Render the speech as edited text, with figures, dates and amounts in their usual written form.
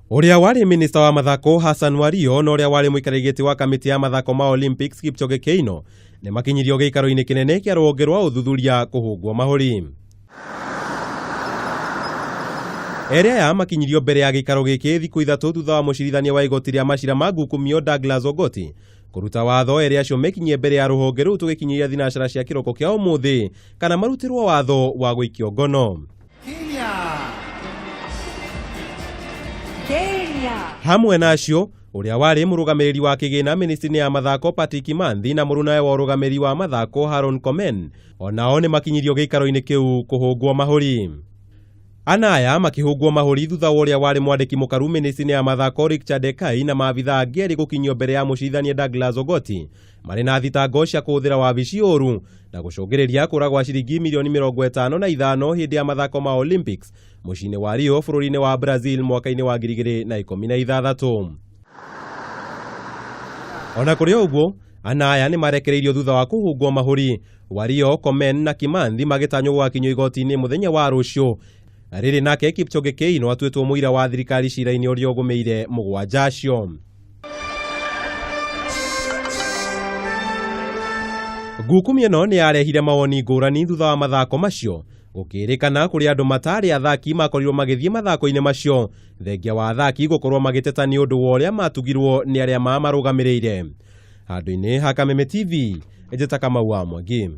Uria wari minista wa mathako Hassan Wario na uria wari muikarigiti wa kamiti ya mathako ma Olympics Kipchoge Keino ni makinyirio giikaro-ini kinene kia rũhonge rwa uthuthuria kuhungwo mahuri. Eri aya makinyirio mbere ya giikaro giki thiku ithatu thutha wa mucirithania wa igoti ria macira ma ngukumio Douglas Ogoti kuruta watho eri acio mekinyie mbere ya rũhonge rũu tugikinyiria thinacara cia kiroko kia umuthi kana marutirwo watho wa guikio ngono. Hamwe na acio uria wari murugamiriri wa kigina ministry ya mathako Patrick Kimanthi na murunawe wa urugamiriri wa mathako Haron Komen onao ni makinyirio giikaro-ini kiu kuhungwo mahuri. Anaya makihungwo mahuri thutha wa uria wari mwandiki mukaru ministry ya mathako Richard Ekai na maabitha angi eri gukinyio mbere ya mucirithania Douglas Ogoti mari na thitango cia kuhuthira wabici uru na gucungiriria kura gwa ciringi milioni 55 hindi ya mathako ma Olympics mucini wa Rio bururi-ini wa Brazil mwaka-ini wa 2016. Ona kuri uguo anaya ni marekereirio thutha wa kuhungwo mahuri. Wario, Komen na Kimanthi magitanywo gwakinywo igoti-ini muthenya wa rucio. Riri nake Kipchoge Keino atuitwo muira wa thirikari cira-ini uria ugumeire mugwanja acio. Ngukumio ino ni yarehire mawoni ngurani thutha wa mathako macio gukirikana kuri andu matari athaki makorirwo magithie mathako-ini macio thengia wa athaki gukorwo magiteta ni undu wa uria matugirwo ni aria marugamiriire. Handu-ini ha Kameme TV, Ejeta Kamau wa Mwangi.